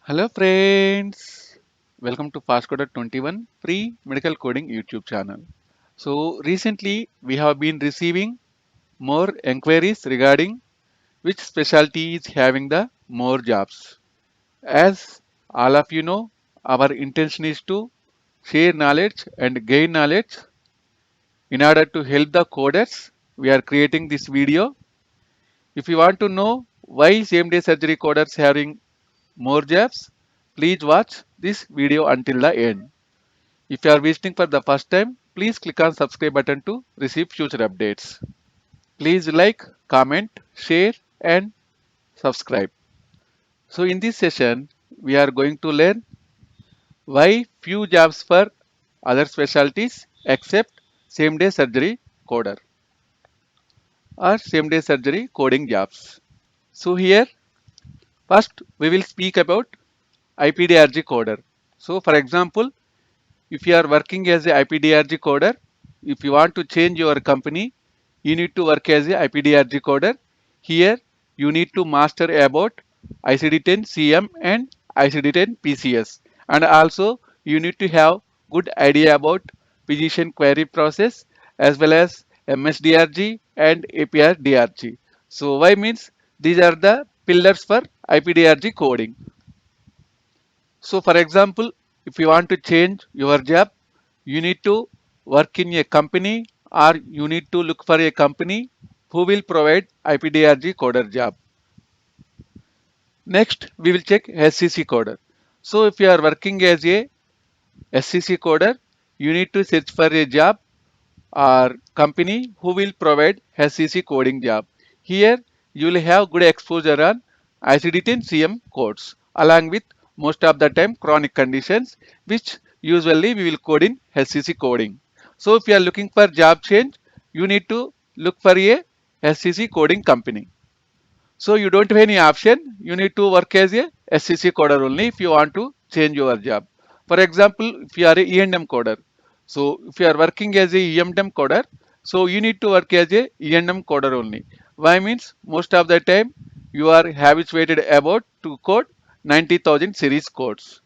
Hello friends, welcome to FastCoder 21 free medical coding YouTube channel. So recently we have been receiving more enquiries regarding which specialty is having the more jobs. As all of you know, our intention is to share knowledge and gain knowledge. In order to help the coders, we are creating this video. If you want to know why same day surgery coders having more jobs, please watch this video until the end. If you are visiting for the first time, please click on subscribe button to receive future updates. Please like, comment, share and subscribe. So in this session, we are going to learn why few jobs for other specialties except same day surgery coder or same day surgery coding jobs. So here first we will speak about ip-drg coder. So for example, if you are working as a ip-drg coder, if you want to change your company, you need to work as a ip-drg coder. Here you need to master about ICD-10 CM and ICD-10 PCS, and also you need to have good idea about physician query process as well as MSDRG and APR-DRG. So why means these are the pillars for ip-drg coding. So for example, if you want to change your job, you need to work in a company or you need to look for a company who will provide ip-drg coder job. Next, we will check SCC coder. So if you are working as a SCC coder, you need to search for a job or company who will provide SCC coding job. Here you will have good exposure on ICD-10 CM codes along with most of the time chronic conditions which usually we will code in SCC coding. So if you are looking for job change, you need to look for a SCC coding company. So you don't have any option. You need to work as a SCC coder only if you want to change your job. For example, if you are a E&M coder, so if you are working as a E&M coder, so you need to work as a E&M coder only. Why means most of the time you are habituated about to code 90,000 series codes.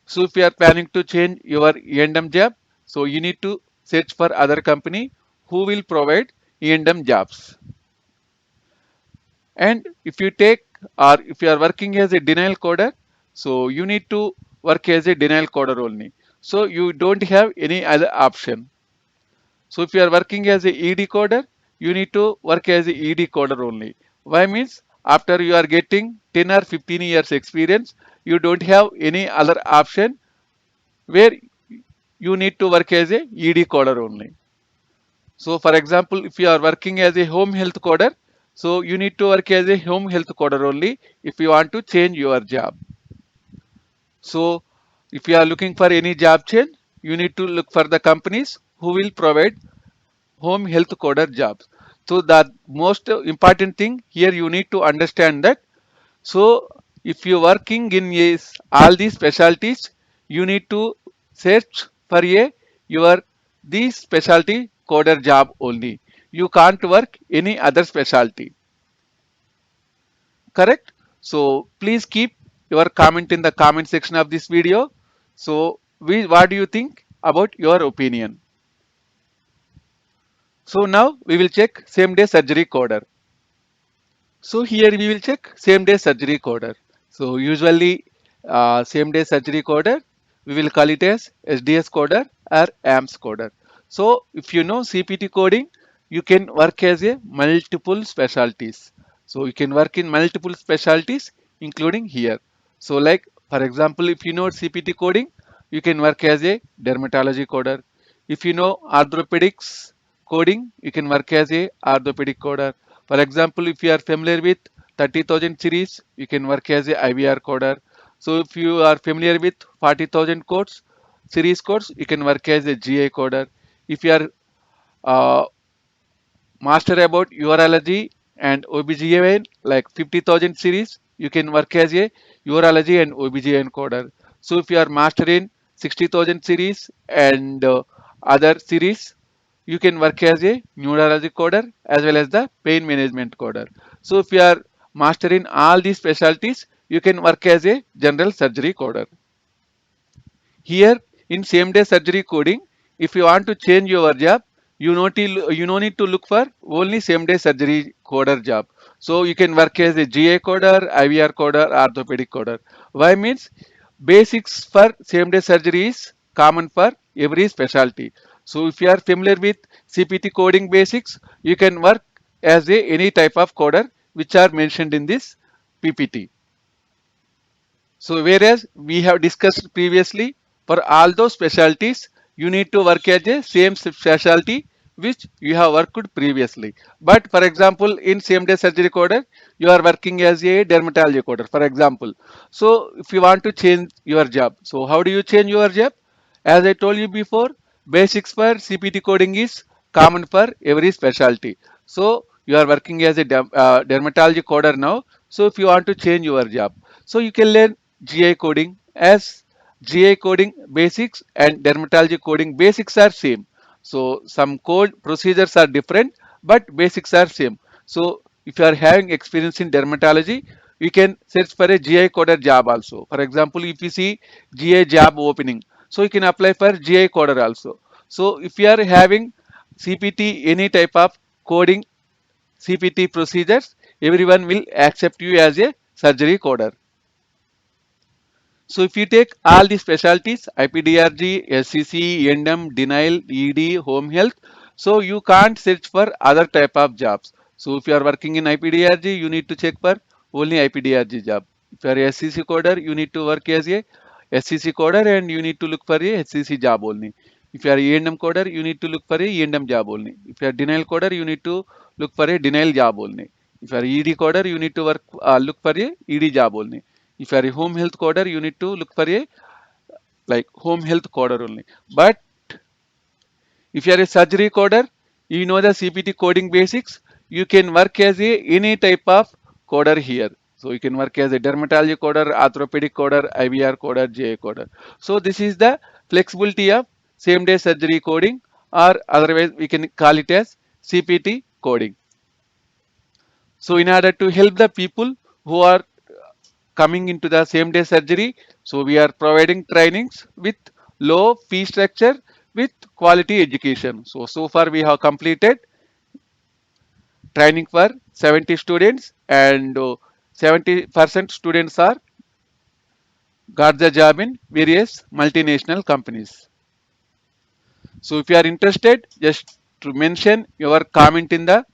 So if you are planning to change your E&M job, so you need to search for other company who will provide E&M jobs. And if you take or if you are working as a denial coder, so you need to work as a denial coder only. So you don't have any other option. So if you are working as a ED coder, you need to work as a ED coder only. Why means after you are getting 10 or 15 years experience, you don't have any other option where you need to work as a ED coder only. So for example, if you are working as a home health coder, so you need to work as a home health coder only if you want to change your job. So if you are looking for any job change, you need to look for the companies who will provide home health coder jobs. So the most important thing here you need to understand that. So if you working in all these specialties, you need to search for a your this specialty coder job only. You can't work any other specialty. Correct? So please keep your comment in the comment section of this video. So what do you think about your opinion? So now we will check same day surgery coder. So here we will check same day surgery coder. So usually same day surgery coder, we will call it as SDS coder or AMS coder. So if you know CPT coding, you can work as a multiple specialties. So you can work in multiple specialties including here. So like for example, if you know CPT coding, you can work as a dermatology coder. If you know orthopedics coding, you can work as a orthopedic coder. For example, if you are familiar with 30,000 series, you can work as a IVR coder. So if you are familiar with 40,000 codes, series codes, you can work as a GI coder. If you are uh, master about urology and OBGYN like 50,000 series, you can work as a urology and OBGYN coder. So if you are master in 60,000 series and other series, you can work as a neurology coder as well as the pain management coder. So if you are master in all these specialties, you can work as a general surgery coder. Here in same day surgery coding, if you want to change your job, you no need to look for only same day surgery coder job. So you can work as a GA coder, IVR coder, orthopedic coder. Why means basics for same day surgery is common for every specialty. So if you are familiar with CPT coding basics, you can work as a any type of coder which are mentioned in this PPT. So whereas we have discussed previously, for all those specialties, you need to work as a same specialty which you have worked previously. But for example, in same day surgery coder, you are working as a dermatology coder, for example. So if you want to change your job, so how do you change your job? As I told you before, basics for CPT coding is common for every specialty. So you are working as a dermatology coder now. So if you want to change your job, so you can learn GI coding as GI coding basics and dermatology coding basics are same. So some code procedures are different, but basics are same. So if you are having experience in dermatology, you can search for a GI coder job also. For example, if you see GI job opening, so you can apply for GI coder also. So if you are having CPT, any type of coding CPT procedures, everyone will accept you as a surgery coder. So if you take all the specialties, ip-drg, SCC, E&M, denial, ED, home health, so you can't search for other type of jobs. So if you are working in ip-drg, you need to check for only ip-drg job. If you are a SCC coder, you need to work as a SCC coder and you need to look for a SCC job only. If you are E&M coder, you need to look for a E&M job only. If you are denial coder, you need to look for a denial job only. If you are ED coder, you need to look for a ED job only. If you are a home health coder, you need to look for a like home health coder only. But if you are a surgery coder, you know the CPT coding basics, you can work as a any type of coder here. So you can work as a dermatology coder, orthopedic coder, IVR coder, JA coder. So this is the flexibility of same day surgery coding, or otherwise we can call it as CPT coding. So in order to help the people who are coming into the same day surgery, so we are providing trainings with low fee structure with quality education. So far we have completed training for 70 students, and 70% students are got the job in various multinational companies. So if you are interested, just to mention your comment in the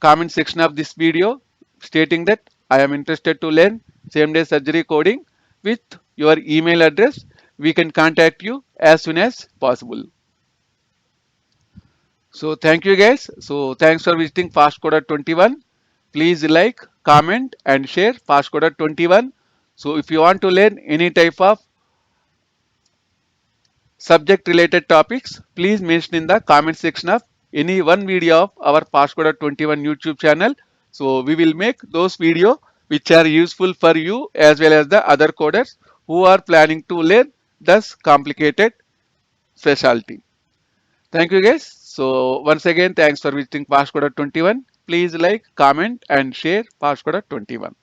comment section of this video stating that I am interested to learn same day surgery coding with your email address. We can contact you as soon as possible. So thank you guys. So thanks for visiting Fast Coder 21. Please like, comment and share Fast Coder 21. So if you want to learn any type of subject related topics, please mention in the comment section of any one video of our Passcoder 21 YouTube channel. So we will make those video which are useful for you as well as the other coders who are planning to learn this complicated specialty. Thank you guys. So once again, thanks for visiting Passcoder 21. Please like, comment and share Passcoder 21.